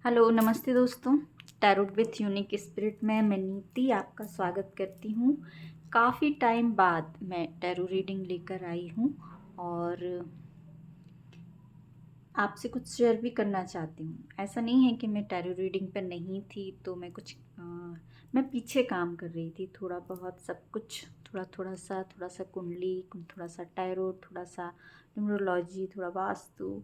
Hello नमस्ते दोस्तों। Tarot with unique spirit में मैं नीति आपका स्वागत करती हूँ। काफ़ी टाइम बाद मैं टैरो रीडिंग लेकर आई हूँ और आपसे कुछ शेयर भी करना चाहती हूँ। ऐसा नहीं है कि मैं टैरो रीडिंग पर नहीं थी, तो मैं पीछे काम कर रही थी, थोड़ा बहुत सब कुछ, थोड़ा सा कुंडली, थोड़ा सा टैरो, थोड़ा सा न्यूमरोलॉजी, थोड़ा वास्तु।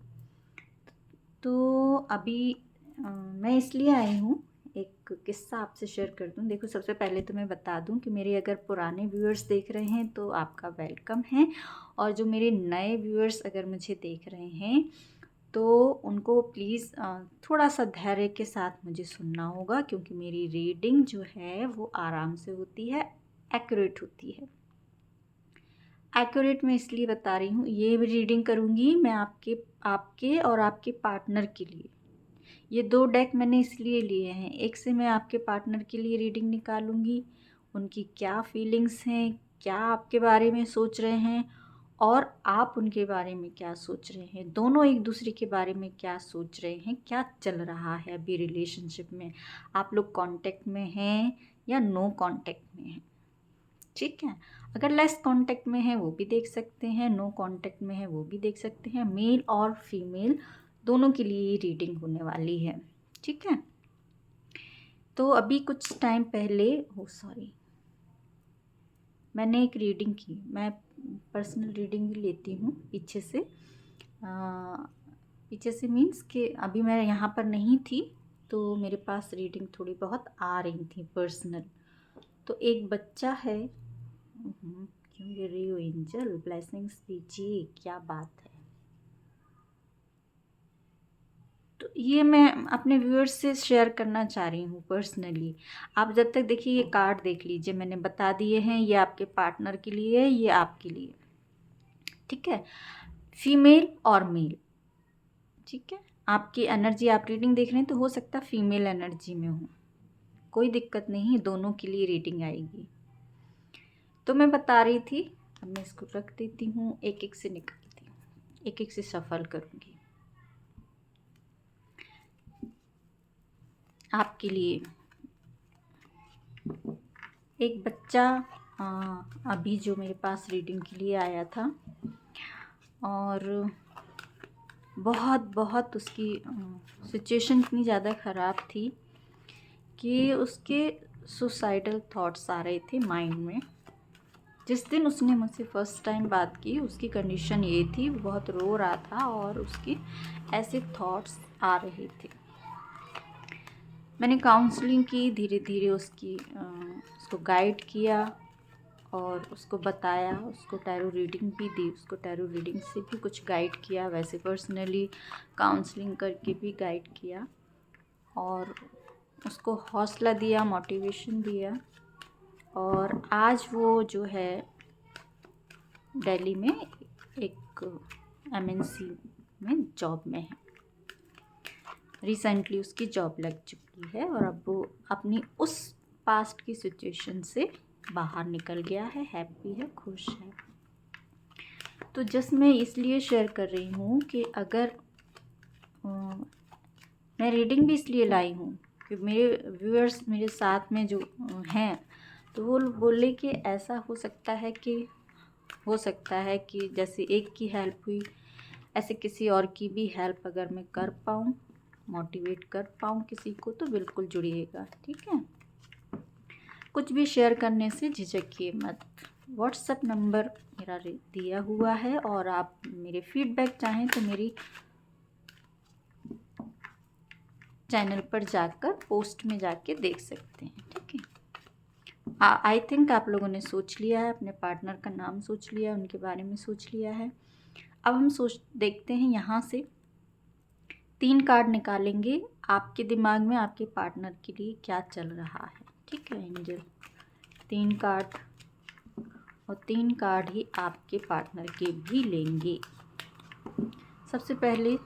तो अभी मैं इसलिए आई हूँ, एक किस्सा आपसे शेयर कर दूँ। देखो, सबसे पहले तो मैं बता दूँ कि मेरे अगर पुराने व्यूअर्स देख रहे हैं तो आपका वेलकम है, और जो मेरे नए व्यूअर्स अगर मुझे देख रहे हैं तो उनको प्लीज़ थोड़ा सा धैर्य के साथ मुझे सुनना होगा, क्योंकि मेरी रीडिंग जो है वो आराम से होती है, एक्यूरेट होती है। एक्यूरेट मैं इसलिए बता रही हूँ, ये रीडिंग करूँगी मैं आपके आपके और आपके पार्टनर के लिए। ये 2 डेक मैंने इसलिए लिए हैं, एक से मैं आपके पार्टनर के लिए रीडिंग निकालूंगी, उनकी क्या फीलिंग्स हैं, क्या आपके बारे में सोच रहे हैं और आप उनके बारे में क्या सोच रहे हैं, दोनों एक दूसरे के बारे में क्या सोच रहे हैं, क्या चल रहा है अभी रिलेशनशिप में, आप लोग कांटेक्ट में हैं या नो कांटेक्ट में हैं। ठीक है, अगर लेस कांटेक्ट में है वो भी देख सकते हैं, नो कांटेक्ट में है वो भी देख सकते हैं। मेल और फीमेल दोनों के लिए ये रीडिंग होने वाली है। ठीक है, तो अभी कुछ टाइम पहले मैंने एक रीडिंग की। मैं पर्सनल रीडिंग भी लेती हूँ पीछे से। पीछे से मीन्स कि अभी मैं यहाँ पर नहीं थी, तो मेरे पास रीडिंग थोड़ी बहुत आ रही थी पर्सनल। तो एक बच्चा है। क्यों गिर रही हो एंजल? ब्लेसिंग्स दीजिए, क्या बात है। तो ये मैं अपने व्यूअर्स से शेयर करना चाह रही हूँ पर्सनली। आप जब तक देखिए, ये कार्ड देख लीजिए, मैंने बता दिए हैं, ये आपके पार्टनर के लिए है, ये आपके लिए। ठीक है, फीमेल और मेल। ठीक है, आपकी एनर्जी, आप रीडिंग देख रहे हैं तो हो सकता है फीमेल एनर्जी में हो, कोई दिक्कत नहीं, दोनों के लिए रीडिंग आएगी। तो मैं बता रही थी, अब मैं इसको रख देती हूँ, एक एक से निकालती हूँ, एक एक से सफल करूँगी आपके लिए। एक बच्चा अभी जो मेरे पास रीडिंग के लिए आया था, और बहुत बहुत उसकी सिचुएशन इतनी ज़्यादा ख़राब थी कि उसके सुसाइडल थॉट्स आ रहे थे माइंड में। जिस दिन उसने मुझसे फ़र्स्ट टाइम बात की, उसकी कंडीशन ये थी, वो बहुत रो रहा था और उसकी ऐसे थॉट्स आ रहे थे। मैंने काउंसलिंग की, धीरे धीरे उसको गाइड किया और उसको बताया, उसको टैरो रीडिंग भी दी, उसको टैरो रीडिंग से भी कुछ गाइड किया, वैसे पर्सनली काउंसलिंग करके भी गाइड किया, और उसको हौसला दिया, मोटिवेशन दिया। और आज वो जो है दिल्ली में एक MNC में जॉब में है। रिसेंटली उसकी जॉब लग चुकी है और अब वो अपनी उस पास्ट की सिचुएशन से बाहर निकल गया है, हैप्पी है, खुश है। तो जस्ट मैं इसलिए शेयर कर रही हूँ कि अगर मैं रीडिंग भी इसलिए लाई हूँ कि मेरे व्यूअर्स मेरे साथ में जो हैं, तो वो बोले कि ऐसा हो सकता है कि जैसे एक की हेल्प हुई, ऐसे किसी और की भी हेल्प अगर मैं कर पाऊँ, मोटिवेट कर पाऊँ किसी को, तो बिल्कुल जुड़िएगा। ठीक है, कुछ भी शेयर करने से झिझकिए मत। व्हाट्सएप नंबर मेरा दिया हुआ है, और आप मेरे फीडबैक चाहें तो मेरी चैनल पर जाकर पोस्ट में जाके देख सकते हैं। ठीक है, आई थिंक आप लोगों ने सोच लिया है, अपने पार्टनर का नाम सोच लिया, उनके बारे में सोच लिया है। अब हम देखते हैं, यहाँ से 3 कार्ड निकालेंगे, आपके दिमाग में आपके पार्टनर के लिए क्या चल रहा है। ठीक है एंजल, 3 कार्ड, और 3 कार्ड ही आपके पार्टनर के भी लेंगे। सबसे पहले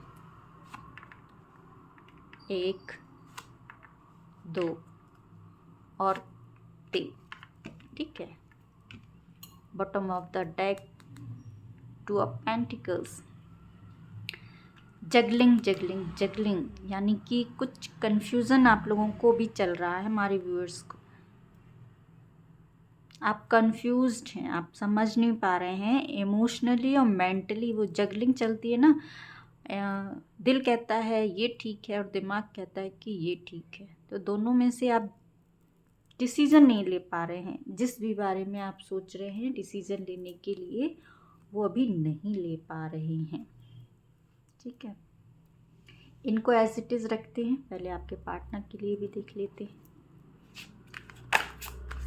1, 2 और 3। ठीक है, bottom of the deck 2 of pentacles, juggling juggling juggling यानी कि कुछ कन्फ्यूज़न आप लोगों को भी चल रहा है, हमारे व्यूअर्स को। आप कंफ्यूज्ड हैं, आप समझ नहीं पा रहे हैं इमोशनली और मेंटली। वो जगलिंग चलती है ना, दिल कहता है ये ठीक है और दिमाग कहता है कि ये ठीक है, तो दोनों में से आप डिसीज़न नहीं ले पा रहे हैं। जिस भी बारे में आप सोच रहे हैं डिसीज़न लेने के लिए, वो अभी नहीं ले पा रहे हैं। ठीक है, इनको एज इट इज़ रखते हैं। पहले आपके पार्टनर के लिए भी देख लेते हैं।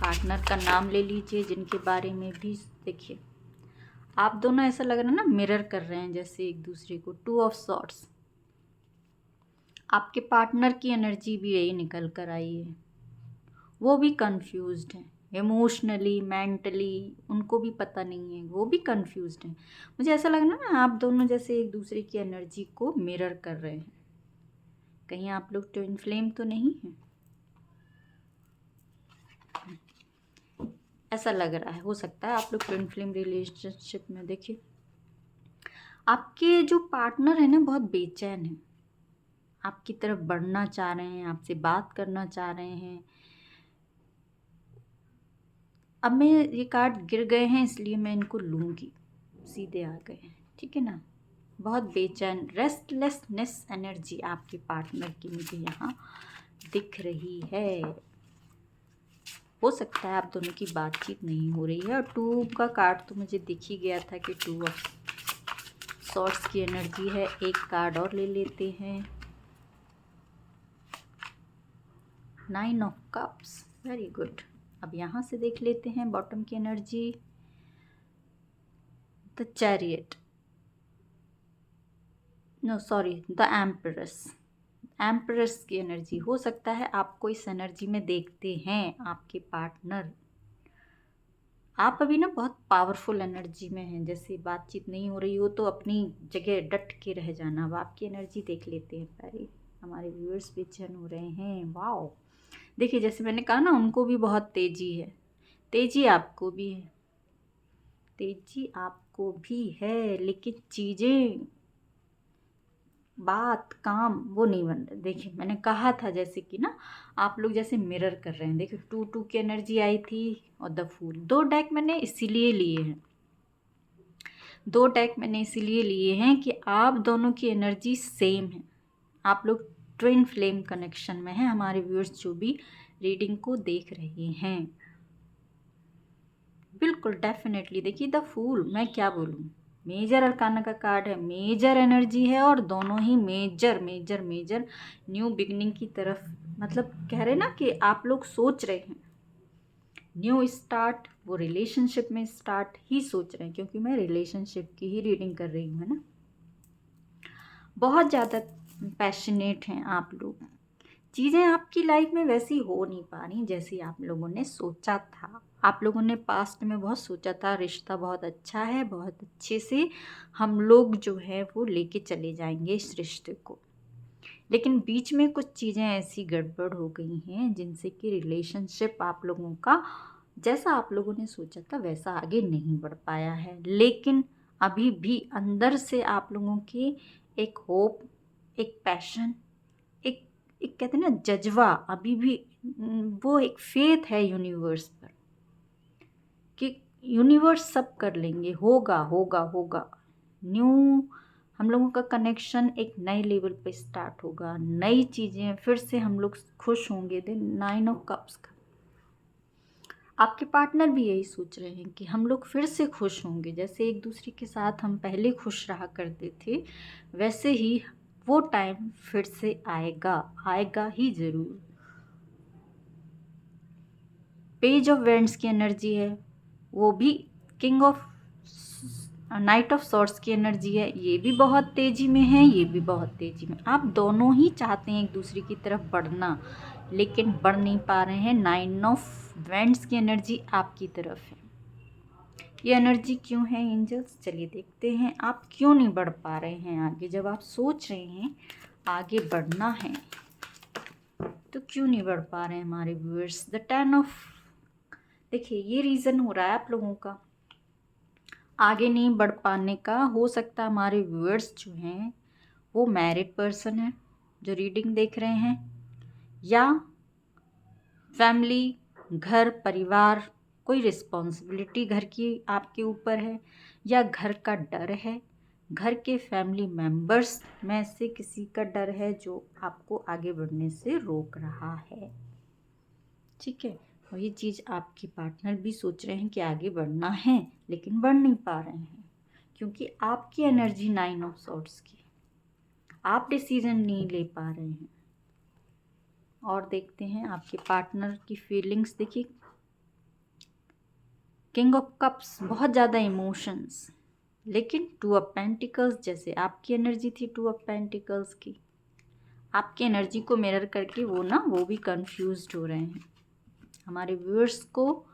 पार्टनर का नाम ले लीजिए, जिनके बारे में भी देखिए। आप दोनों ऐसा लग रहा है ना, मिरर कर रहे हैं जैसे एक दूसरे को। 2 ऑफ सॉर्ड्स, आपके पार्टनर की एनर्जी भी यही निकल कर आई है। वो भी कंफ्यूज्ड हैं इमोशनली, मेंटली, उनको भी पता नहीं है, वो भी कंफ्यूज्ड हैं। मुझे ऐसा लग रहा है ना, आप दोनों जैसे एक दूसरे की एनर्जी को मिरर कर रहे हैं। कहीं आप लोग ट्विन फ्लेम तो नहीं है, ऐसा लग रहा है। हो सकता है आप लोग ट्विन फ्लेम रिलेशनशिप में। देखिए, आपके जो पार्टनर है ना, बहुत बेचैन है, आपकी तरफ बढ़ना चाह रहे हैं, आपसे बात करना चाह रहे हैं। अब मैं ये कार्ड गिर गए हैं इसलिए मैं इनको लूँगी, सीधे आ गए हैं, ठीक है ना। बहुत बेचैन, रेस्टलेसनेस एनर्जी आपके पार्टनर की मुझे यहाँ दिख रही है। हो सकता है आप दोनों की बातचीत नहीं हो रही है। और 2 का कार्ड तो मुझे दिख ही गया था कि 2 ऑफ सॉर्ड्स की एनर्जी है। एक कार्ड और ले लेते हैं, 9 ऑफ कप्स, वेरी गुड। अब यहाँ से देख लेते हैं बॉटम की energy, the chariot, no sorry, the empress. Empress की एनर्जी। हो सकता है आपको इस एनर्जी में देखते हैं आपके पार्टनर। आप अभी ना बहुत पावरफुल एनर्जी में हैं, जैसे बातचीत नहीं हो रही हो तो अपनी जगह डट के रह जाना। अब आपकी एनर्जी देख लेते हैं पहले। हमारे व्यूअर्स बेचैन हो रहे हैं। वाओ, देखिए जैसे मैंने कहा ना, उनको भी बहुत तेजी है, तेजी आपको भी है, तेजी आपको भी है, लेकिन चीज़ें, बात, काम वो नहीं बन रहे। देखिए मैंने कहा था जैसे कि ना, आप लोग जैसे मिरर कर रहे हैं। देखिए 2 की एनर्जी आई थी और द फूल। 2 डेक मैंने इसीलिए लिए हैं, 2 डेक मैंने इसीलिए लिए हैं कि आप दोनों की एनर्जी सेम है। आप लोग ट्विन फ्लेम कनेक्शन में हैं, हमारे व्यूअर्स जो भी रीडिंग को देख रहे हैं। बिल्कुल डेफिनेटली। देखिए द फूल, मैं क्या बोलूँ, मेजर अरकाना का कार्ड है, मेजर एनर्जी है, और दोनों ही major major major new beginning की तरफ, मतलब कह रहे ना कि आप लोग सोच रहे हैं न्यू स्टार्ट, वो रिलेशनशिप में स्टार्ट ही सोच रहे हैं, क्योंकि मैं रिलेशनशिप की ही रीडिंग कर रही हूँ, है ना। बहुत ज़्यादा पैशनेट हैं आप लोग। चीज़ें आपकी लाइफ में वैसी हो नहीं पा रही जैसी आप लोगों ने सोचा था। आप लोगों ने पास्ट में बहुत सोचा था रिश्ता बहुत अच्छा है, बहुत अच्छे से हम लोग जो है वो लेके चले जाएंगे इस रिश्ते को, लेकिन बीच में कुछ चीज़ें ऐसी गड़बड़ हो गई हैं जिनसे कि रिलेशनशिप आप लोगों का, जैसा आप लोगों ने सोचा था वैसा आगे नहीं बढ़ पाया है। लेकिन अभी भी अंदर से आप लोगों की एक होप, एक पैशन, एक एक कहते हैं ना जज्बा, अभी भी वो एक फेथ है यूनिवर्स पर कि यूनिवर्स सब कर लेंगे, होगा होगा होगा। न्यू हम लोगों का कनेक्शन एक नए लेवल पे स्टार्ट होगा, नई चीज़ें फिर से हम लोग खुश होंगे। देन 9 ऑफ कप्स का, आपके पार्टनर भी यही सोच रहे हैं कि हम लोग फिर से खुश होंगे, जैसे एक दूसरे के साथ हम पहले खुश रहा करते थे वैसे ही वो टाइम फिर से आएगा, आएगा ही ज़रूर। पेज ऑफ वेंड्स की एनर्जी है, वो भी king of night of swords की एनर्जी है। ये भी बहुत तेज़ी में है, ये भी बहुत तेज़ी में। आप दोनों ही चाहते हैं एक दूसरे की तरफ बढ़ना, लेकिन बढ़ नहीं पा रहे हैं। 9 ऑफ वेंड्स की एनर्जी आपकी तरफ है। ये एनर्जी क्यों है एंजल्स, चलिए देखते हैं आप क्यों नहीं बढ़ पा रहे हैं आगे। जब आप सोच रहे हैं आगे बढ़ना है तो क्यों नहीं बढ़ पा रहे हैं हमारे व्यूअर्स। द 10 ऑफ, देखिए ये रीज़न हो रहा है आप लोगों का आगे नहीं बढ़ पाने का। हो सकता है हमारे व्यूअर्स जो हैं वो मैरिड पर्सन है जो रीडिंग देख रहे हैं, या फैमिली, घर परिवार, कोई रिस्पॉन्सिबिलिटी घर की आपके ऊपर है, या घर का डर है, घर के फैमिली मेंबर्स में से किसी का डर है जो आपको आगे बढ़ने से रोक रहा है। ठीक है, और ये चीज़ आपके पार्टनर भी सोच रहे हैं कि आगे बढ़ना है लेकिन बढ़ नहीं पा रहे हैं, क्योंकि आपकी एनर्जी 9 ऑफ सॉर्ड्स की, आप डिसीजन नहीं ले पा रहे हैं। और देखते हैं आपके पार्टनर की फीलिंग्स। देखिए, किंग ऑफ कप्स, बहुत ज़्यादा इमोशंस, लेकिन 2 ऑफ पेंटिकल्स, जैसे आपकी एनर्जी थी 2 ऑफ पेंटिकल्स की, आपकी एनर्जी को मिरर करके वो भी कंफ्यूज्ड हो रहे हैं। हमारे व्यूअर्स को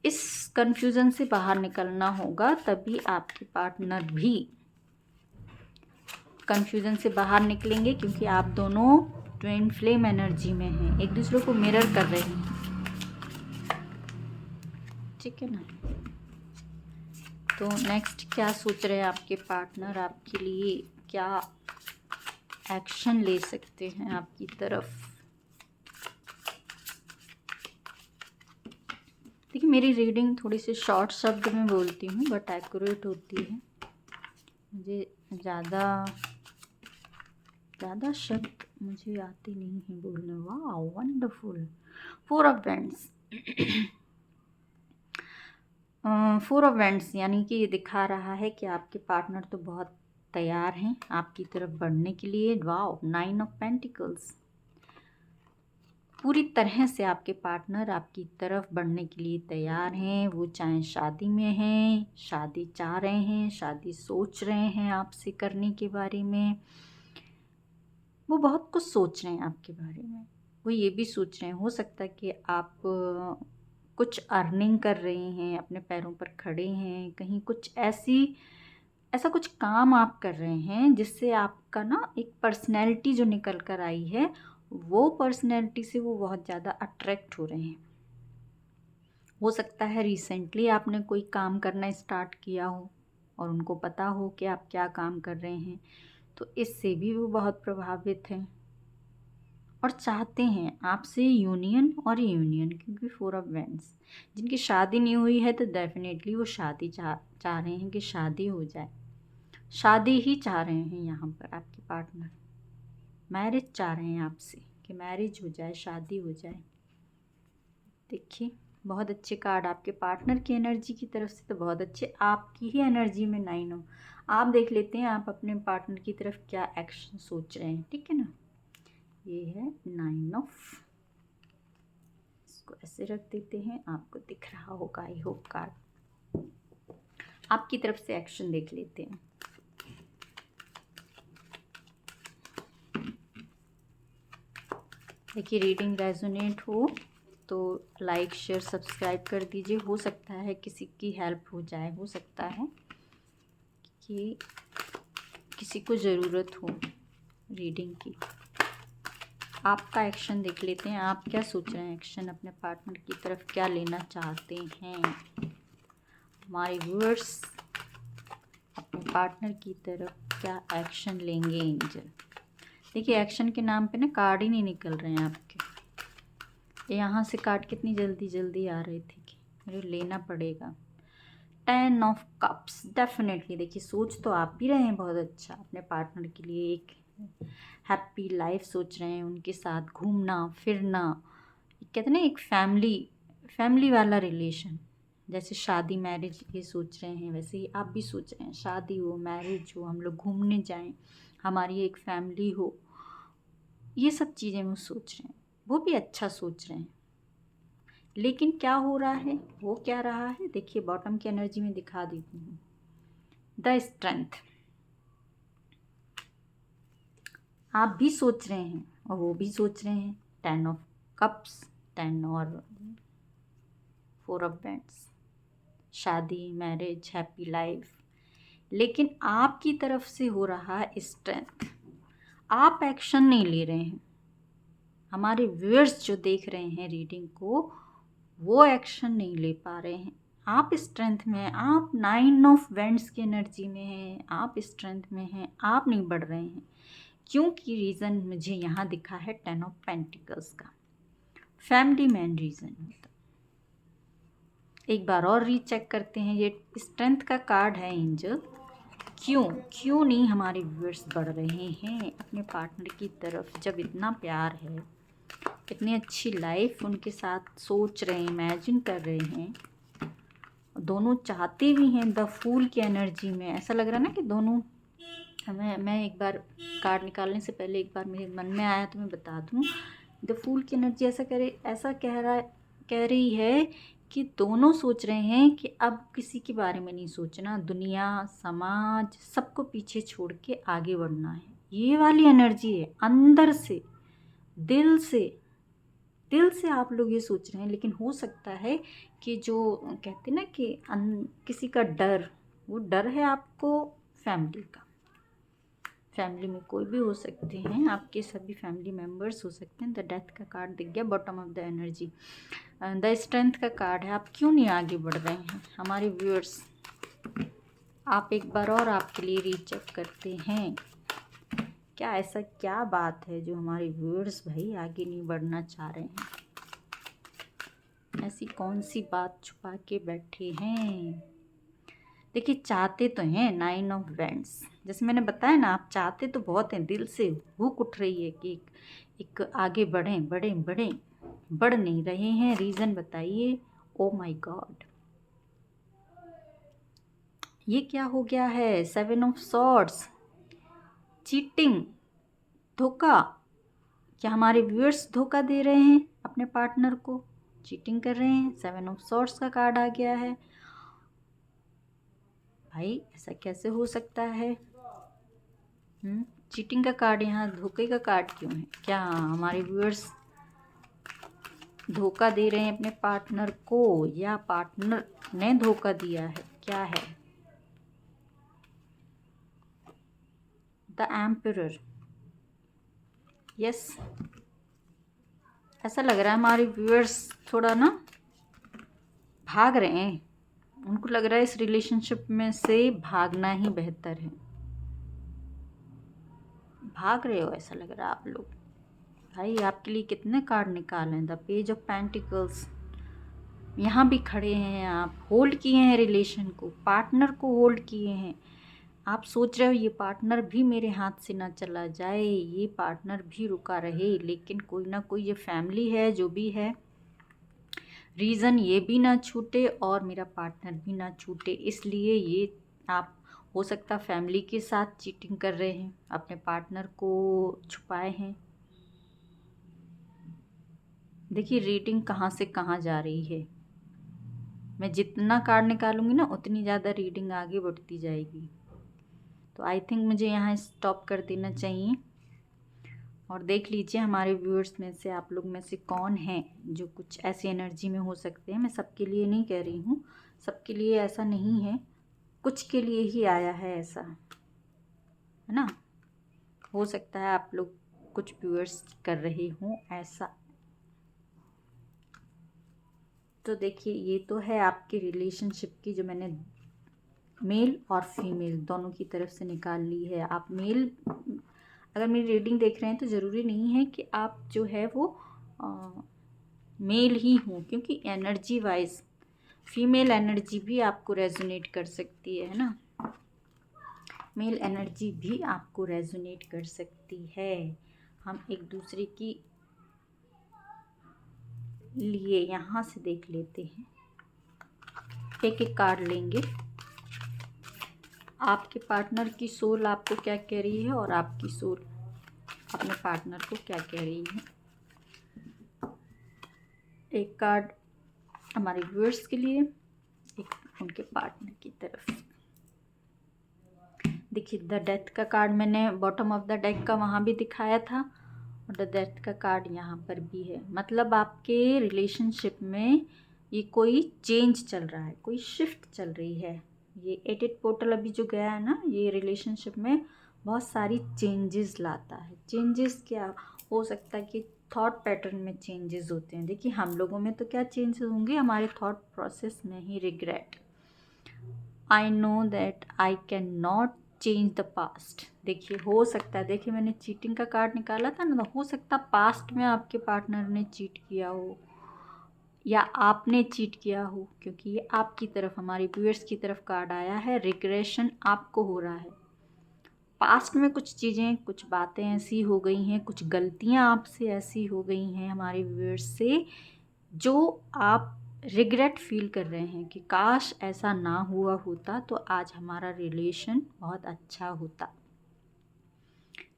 इस कंफ्यूजन से बाहर निकलना होगा, तभी आपके पार्टनर भी कंफ्यूजन से बाहर निकलेंगे, क्योंकि आप दोनों ट्विन फ्लेम एनर्जी में हैं, एक दूसरे को मिरर कर रहे हैं। ठीक है ना। तो नेक्स्ट क्या सोच रहे हैं आपके पार्टनर आपके लिए, क्या एक्शन ले सकते हैं आपकी तरफ। देखिए, मेरी रीडिंग थोड़ी सी शॉर्ट शब्द में बोलती हूँ बट एक्यूरेट होती है। मुझे ज़्यादा शब्द मुझे आते नहीं हैं बोलने। वाह, wonderful. 4 of wands. 4 of wands यानी कि ये दिखा रहा है कि आपके पार्टनर तो बहुत तैयार हैं आपकी तरफ बढ़ने के लिए। वाह, 9 ऑफ पेंटिकल्स। पूरी तरह से आपके पार्टनर आपकी तरफ बढ़ने के लिए तैयार हैं। वो चाहे शादी में हैं, शादी चाह रहे हैं, शादी सोच रहे हैं आपसे करने के बारे में, वो बहुत कुछ सोच रहे हैं आपके बारे में। वो ये भी सोच रहे हैं, हो सकता है कि आप कुछ अर्निंग कर रहे हैं, अपने पैरों पर खड़े हैं, कहीं कुछ ऐसा कुछ काम आप कर रहे हैं जिससे आपका ना एक पर्सनैलिटी जो निकल कर आई है, वो पर्सनैलिटी से वो बहुत ज़्यादा अट्रैक्ट हो रहे हैं। हो सकता है रिसेंटली आपने कोई काम करना स्टार्ट किया हो और उनको पता हो कि आप क्या काम कर रहे हैं, तो इससे भी वो बहुत प्रभावित हैं और चाहते हैं आपसे यूनियन और यूनियन, क्योंकि 4 ऑफ वैंड्स। जिनकी शादी नहीं हुई है तो डेफिनेटली वो शादी चाह रहे हैं कि शादी हो जाए, शादी ही चाह रहे हैं। यहाँ पर आपके पार्टनर मैरिज चाह रहे हैं आपसे कि मैरिज हो जाए, शादी हो जाए। देखिए, बहुत अच्छे कार्ड आपके पार्टनर की एनर्जी की तरफ से तो बहुत अच्छे, आपकी ही एनर्जी में 9 हो। आप देख लेते हैं आप अपने पार्टनर की तरफ क्या एक्शन सोच रहे हैं। ठीक है ना, ये है 9 ऑफ। इसको ऐसे रख देते हैं, आपको दिख रहा होगा आई होप कार्ड। आपकी तरफ से एक्शन देख लेते हैं। देखिए, रीडिंग रेजोनेट हो तो लाइक शेयर सब्सक्राइब कर दीजिए। हो सकता है किसी की हेल्प हो जाए, हो सकता है कि किसी को ज़रूरत हो रीडिंग की। आपका एक्शन देख लेते हैं, आप क्या सोच रहे हैं। एक्शन अपने पार्टनर की तरफ क्या लेना चाहते हैं हमारे व्यूअर्स, अपने पार्टनर की तरफ क्या एक्शन लेंगे एंजल। देखिए, एक्शन के नाम पे ना कार्ड ही नहीं निकल रहे हैं आपके। यहाँ से कार्ड कितनी जल्दी आ रहे थे कि मुझे लेना पड़ेगा। 10 ऑफ कप्स। डेफिनेटली देखिए, सोच तो आप भी रहे हैं बहुत अच्छा अपने पार्टनर के लिए, एक हैप्पी लाइफ सोच रहे हैं, उनके साथ घूमना फिरना, कहते हैं ना एक फैमिली वाला रिलेशन। जैसे शादी मैरिज ये सोच रहे हैं, वैसे ही आप भी सोच रहे हैं शादी हो, मैरिज हो, हम लोग घूमने जाएं, हमारी एक फैमिली हो। ये सब चीज़ें वो सोच रहे हैं, वो भी अच्छा सोच रहे हैं। लेकिन क्या हो रहा है, वो क्या रहा है, देखिए बॉटम की एनर्जी में दिखा देती हूँ। The strength. आप भी सोच रहे हैं और वो भी सोच रहे हैं। 10 ऑफ कप्स, 10 और 4 ऑफ वैंड्स, शादी मैरिज हैप्पी लाइफ। लेकिन आपकी तरफ से हो रहा है स्ट्रेंथ, आप एक्शन नहीं ले रहे हैं। हमारे व्यूअर्स जो देख रहे हैं रीडिंग को, वो एक्शन नहीं ले पा रहे हैं। आप स्ट्रेंथ में हैं, आप 9 ऑफ वेंट्स की एनर्जी में हैं, आप स्ट्रेंथ में हैं, आप नहीं बढ़ रहे हैं। क्योंकि रीज़न मुझे यहाँ दिखा है 10 ऑफ पेंटिकल्स का, फैमिली मैन रीज़न होता। एक बार और रीचेक करते हैं, ये स्ट्रेंथ का कार्ड है एंजल। क्यों नहीं हमारे व्यूअर्स बढ़ रहे हैं अपने पार्टनर की तरफ, जब इतना प्यार है, इतनी अच्छी लाइफ उनके साथ सोच रहे हैं, इमेजिन कर रहे हैं, दोनों चाहते भी हैं। द फूल की एनर्जी में ऐसा लग रहा है ना कि दोनों, मैं एक बार कार्ड निकालने से पहले एक बार मेरे मन में आया तो मैं बता दूं। द फूल की एनर्जी ऐसा कह रही है कि दोनों सोच रहे हैं कि अब किसी के बारे में नहीं सोचना, दुनिया समाज सबको पीछे छोड़ के आगे बढ़ना है। ये वाली एनर्जी है, अंदर से दिल से आप लोग ये सोच रहे हैं। लेकिन हो सकता है कि जो कहते ना कि किसी का डर, वो डर है आपको फैमिली का। फैमिली में कोई भी हो सकते हैं, आपके सभी फैमिली मेम्बर्स हो सकते हैं। द डेथ का कार्ड दिख गया, bottom of the energy. The strength का कार्ड है। आप क्यों नहीं आगे बढ़ रहे हैं हमारे व्यूअर्स? आप एक बार और आपके लिए रीचेक करते हैं, क्या ऐसा क्या बात है जो हमारे व्यूअर्स भाई आगे नहीं बढ़ना चाह रहे हैं? ऐसी कौन सी बात छुपा के बैठे हैं? देखिए, चाहते तो हैं 9 ऑफ वेंट्स, जैसे मैंने बताया ना, आप चाहते तो बहुत हैं, दिल से भूख उठ रही है कि एक आगे बढ़ें, बढ़ नहीं रहे हैं। रीज़न बताइए। ओ माय गॉड, ये क्या हो गया है? 7 ऑफ सॉर्ड्स, चीटिंग, धोखा। क्या हमारे व्यूअर्स धोखा दे रहे हैं अपने पार्टनर को, चीटिंग कर रहे हैं? 7 ऑफ सॉर्ड्स का कार्ड आ गया है भाई, ऐसा कैसे हो सकता है? चीटिंग का कार्ड, यहाँ धोखे का कार्ड क्यों है? क्या हमारे व्यूअर्स धोखा दे रहे हैं अपने पार्टनर को, या पार्टनर ने धोखा दिया है? क्या है? द एम्परर, यस, ऐसा लग रहा है हमारे व्यूअर्स थोड़ा ना भाग रहे हैं। उनको लग रहा है इस रिलेशनशिप में से भागना ही बेहतर है। भाग रहे हो ऐसा लग रहा है आप लोग। भाई, आपके लिए कितने कार्ड निकाले हैं? द पेज ऑफ पेंटिकल्स, यहाँ भी खड़े हैं आप, होल्ड किए हैं रिलेशन को, पार्टनर को होल्ड किए हैं। आप सोच रहे हो ये पार्टनर भी मेरे हाथ से ना चला जाए, ये पार्टनर भी रुका रहे, लेकिन कोई ना कोई ये फैमिली है जो भी है, रीज़न ये भी ना छूटे और मेरा पार्टनर भी ना छूटे, इसलिए ये आप हो सकता फैमिली के साथ चीटिंग कर रहे हैं, अपने पार्टनर को छुपाए हैं। देखिए, रीडिंग कहाँ से कहाँ जा रही है। मैं जितना कार्ड निकालूंगी ना, उतनी ज़्यादा रीडिंग आगे बढ़ती जाएगी। तो आई थिंक मुझे यहाँ स्टॉप कर देना चाहिए। और देख लीजिए हमारे व्यूअर्स में से, आप लोग में से कौन है जो कुछ ऐसी एनर्जी में हो सकते हैं। मैं सबके लिए नहीं कह रही हूँ, सबके लिए ऐसा नहीं है, कुछ के लिए ही आया है ऐसा, है ना। हो सकता है आप लोग कुछ व्यूअर्स कर रहे हों ऐसा। तो देखिए, ये तो है आपके रिलेशनशिप की, जो मैंने मेल और फीमेल दोनों की तरफ से निकाल ली है। आप मेल अगर मेरी रीडिंग देख रहे हैं तो ज़रूरी नहीं है कि आप जो है वो मेल ही हो, क्योंकि एनर्जी वाइज फीमेल एनर्जी भी आपको रेजोनेट कर सकती है ना, मेल एनर्जी भी आपको रेजोनेट कर सकती है। हम एक दूसरे की लिए यहाँ से देख लेते हैं, एक एक कार्ड लेंगे। आपके पार्टनर की सोल आपको क्या कह रही है और आपकी सोल अपने पार्टनर को क्या कह रही है। एक कार्ड हमारे व्यूअर्स के लिए, एक उनके पार्टनर की तरफ। देखिए, द डेथ का कार्ड मैंने बॉटम ऑफ द डेक का वहाँ भी दिखाया था, और द डेथ का कार्ड यहाँ पर भी है। मतलब आपके रिलेशनशिप में ये कोई चेंज चल रहा है, कोई शिफ्ट चल रही है। ये एडिट पोर्टल अभी जो गया है ना, ये रिलेशनशिप में बहुत सारी चेंजेस लाता है। चेंजेस क्या हो सकता है कि थॉट पैटर्न में चेंजेस होते हैं। देखिए हम लोगों में तो क्या चेंजेस होंगे, हमारे थॉट प्रोसेस में ही। Regret, I know that I can not change the past. देखिए हो सकता है, देखिए मैंने चीटिंग का कार्ड निकाला था ना, तो हो सकता है पास्ट में आपके पार्टनर ने चीट किया हो या आपने चीट किया हो, क्योंकि ये आपकी तरफ, हमारे व्यूअर्स की तरफ कार्ड आया है। रिग्रेशन आपको हो रहा है। पास्ट में कुछ चीज़ें, कुछ बातें ऐसी हो गई हैं, कुछ गलतियां आपसे ऐसी हो गई हैं हमारे व्यूअर्स से, जो आप रिग्रेट फील कर रहे हैं कि काश ऐसा ना हुआ होता तो आज हमारा रिलेशन बहुत अच्छा होता।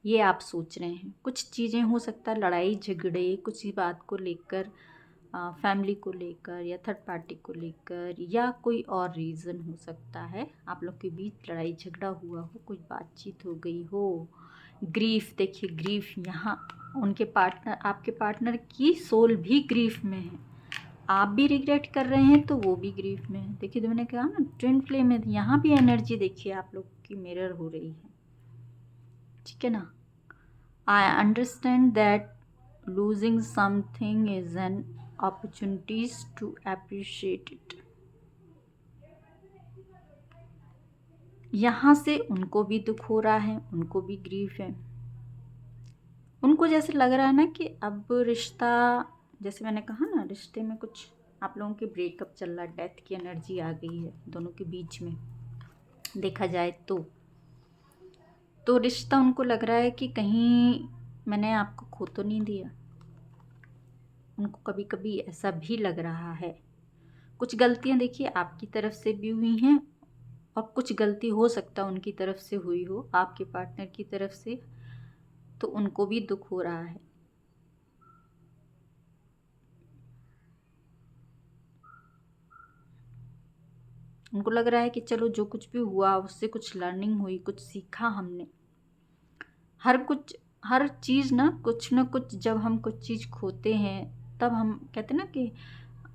ये आप सोच रहे हैं। कुछ चीज़ें हो सकता है लड़ाई झगड़े, कुछ ही बात को लेकर, फैमिली को लेकर या थर्ड पार्टी को लेकर, या कोई और रीज़न हो सकता है आप लोग के बीच लड़ाई झगड़ा हुआ हो, कुछ बातचीत हो गई हो। ग्रीफ, देखिए ग्रीफ यहाँ उनके पार्टनर, आपके पार्टनर की सोल भी ग्रीफ में है। आप भी रिग्रेट कर रहे हैं तो वो भी ग्रीफ में है। देखिए तो मैंने कहा ना ट्विन फ्लेम में, यहाँ भी एनर्जी देखिए आप लोग की मिरर हो रही है, ठीक है ना। I understand that losing something is an opportunity to appreciate it। यहाँ से उनको भी दुख हो रहा है, उनको भी ग्रीफ है। उनको जैसे लग रहा है ना कि अब रिश्ता, जैसे मैंने कहा ना रिश्ते में कुछ आप लोगों के ब्रेकअप चल रहा है, डेथ की एनर्जी आ गई है दोनों के बीच में देखा जाए तो रिश्ता उनको लग रहा है कि कहीं मैंने आपको खो तो नहीं दिया। उनको कभी कभी ऐसा भी लग रहा है। कुछ गलतियां देखिए आपकी तरफ से भी हुई हैं और कुछ गलती हो सकता है उनकी तरफ से हुई हो, आपके पार्टनर की तरफ से, तो उनको भी दुख हो रहा है। उनको लग रहा है कि चलो जो कुछ भी हुआ उससे कुछ लर्निंग हुई, कुछ सीखा हमने। हर चीज़ ना कुछ जब हम कुछ चीज़ खोते हैं तब हम कहते हैं ना कि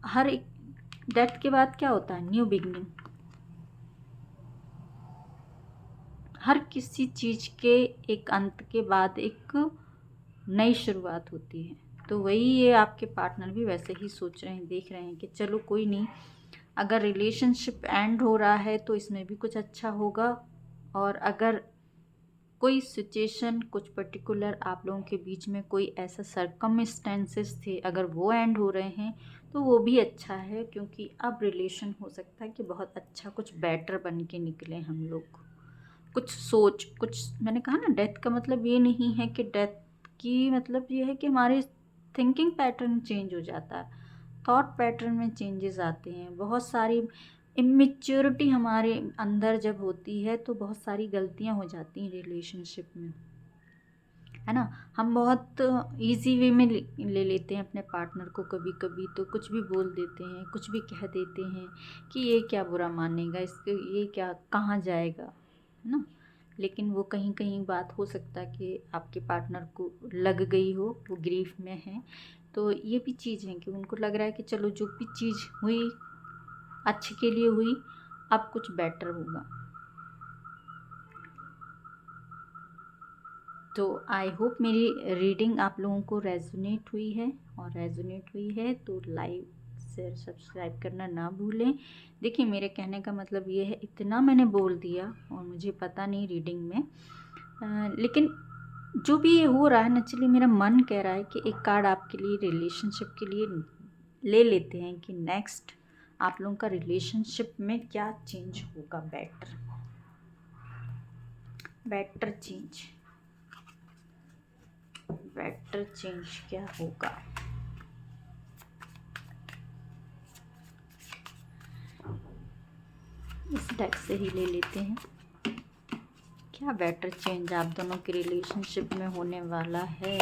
हर एक डेथ के बाद क्या होता है, न्यू बिगनिंग। हर किसी चीज़ के एक अंत के बाद एक नई शुरुआत होती है। तो वही ये आपके पार्टनर भी वैसे ही सोच रहे हैं, देख रहे हैं कि चलो कोई नहीं, अगर रिलेशनशिप एंड हो रहा है तो इसमें भी कुछ अच्छा होगा। और अगर कोई सिचुएशन, कुछ पर्टिकुलर आप लोगों के बीच में कोई ऐसा सरकमस्टेंसेस थे, अगर वो एंड हो रहे हैं तो वो भी अच्छा है, क्योंकि अब रिलेशन हो सकता है कि बहुत अच्छा, कुछ बेटर बन के निकले हम लोग। कुछ सोच, कुछ मैंने कहा ना डेथ का मतलब ये नहीं है कि डेथ की मतलब ये है कि हमारे थिंकिंग पैटर्न चेंज हो जाता है, थॉट पैटर्न में चेंजेस आते हैं। बहुत सारी इमेच्योरिटी हमारे अंदर जब होती है तो बहुत सारी गलतियां हो जाती हैं रिलेशनशिप में, है ना। हम बहुत इजी वे में ले लेते हैं अपने पार्टनर को, कभी कभी तो कुछ भी बोल देते हैं, कुछ भी कह देते हैं कि ये क्या बुरा मानेगा, इसके ये क्या कहाँ जाएगा, है ना। लेकिन वो कहीं कहीं बात हो सकता है कि आपके पार्टनर को लग गई हो, वो ग्रीफ में है। तो ये भी चीज़ है कि उनको लग रहा है कि चलो जो भी चीज़ हुई अच्छे के लिए हुई, अब कुछ बेटर होगा। तो आई होप मेरी रीडिंग आप लोगों को रेजोनेट हुई है, और रेजोनेट हुई है तो लाइक शेयर सब्सक्राइब करना ना भूलें। देखिए मेरे कहने का मतलब ये है, इतना मैंने बोल दिया और मुझे पता नहीं रीडिंग में, लेकिन जो भी ये हो रहा है ना, चलिए मेरा मन कह रहा है कि एक कार्ड आपके लिए रिलेशनशिप के लिए ले लेते हैं कि नेक्स्ट आप लोगों का रिलेशनशिप में क्या चेंज होगा। बेटर चेंज क्या होगा। इस डेक से ही ले लेते हैं, क्या बेटर चेंज आप दोनों के रिलेशनशिप में होने वाला है।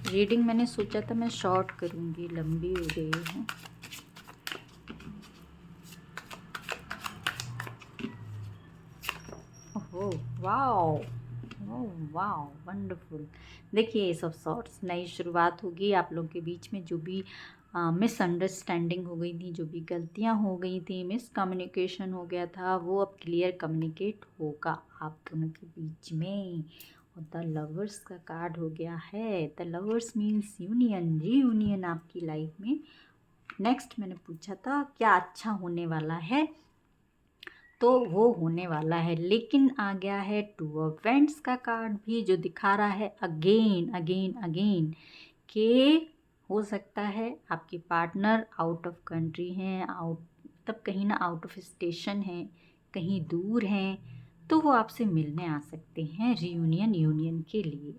रीडिंग मैंने सोचा था मैं शॉर्ट करूँगी, लंबी हो गई है। Oh wow, oh wow wonderful. देखिए एस ऑफ सॉर्ड्स, नई शुरुआत होगी आप लोगों के बीच में। जो भी मिसअंडरस्टैंडिंग हो गई थी, जो भी गलतियां हो गई थी, मिसकम्युनिकेशन हो गया था, वो अब क्लियर कम्युनिकेट होगा आप दोनों के बीच में। और द लवर्स का कार्ड हो गया है। The lovers means union, reunion आपकी लाइफ में। नेक्स्ट मैंने पूछा था क्या अच्छा होने वाला है, तो वो होने वाला है, लेकिन आ गया है टू ऑफ वेंट्स का कार्ड भी, जो दिखा रहा है अगेन अगेन अगेन कि हो सकता है आपके पार्टनर आउट ऑफ कंट्री हैं, तब कहीं ना आउट ऑफ स्टेशन हैं, कहीं दूर हैं, तो वो आपसे मिलने आ सकते हैं रीयूनियन यूनियन के लिए।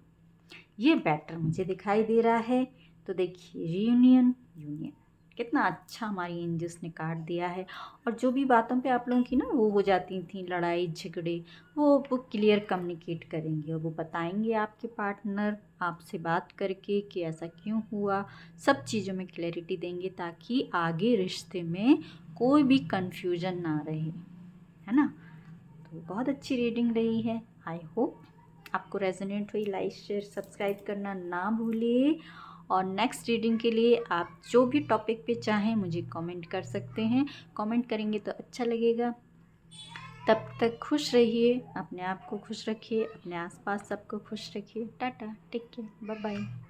ये बेटर मुझे दिखाई दे रहा है। तो देखिए रीयूनियन यूनियन कितना अच्छा हमारी एंजल्स ने कार्ड दिया है। और जो भी बातों पे आप लोगों की ना वो हो जाती थी लड़ाई झगड़े, वो क्लियर कम्युनिकेट करेंगे और वो बताएंगे आपके पार्टनर आपसे बात करके कि ऐसा क्यों हुआ, सब चीज़ों में क्लैरिटी देंगे ताकि आगे रिश्ते में कोई भी कन्फ्यूजन ना रहे, है ना। तो बहुत अच्छी रीडिंग रही है। आई होप आपको रेजोनेट हुई। लाइक शेयर सब्सक्राइब करना ना भूलिए। और नेक्स्ट रीडिंग के लिए आप जो भी टॉपिक पे चाहें मुझे कमेंट कर सकते हैं। कमेंट करेंगे तो अच्छा लगेगा। तब तक खुश रहिए, अपने आप को खुश रखिए, अपने आसपास सबको खुश रखिए। Tata, take care, bye bye.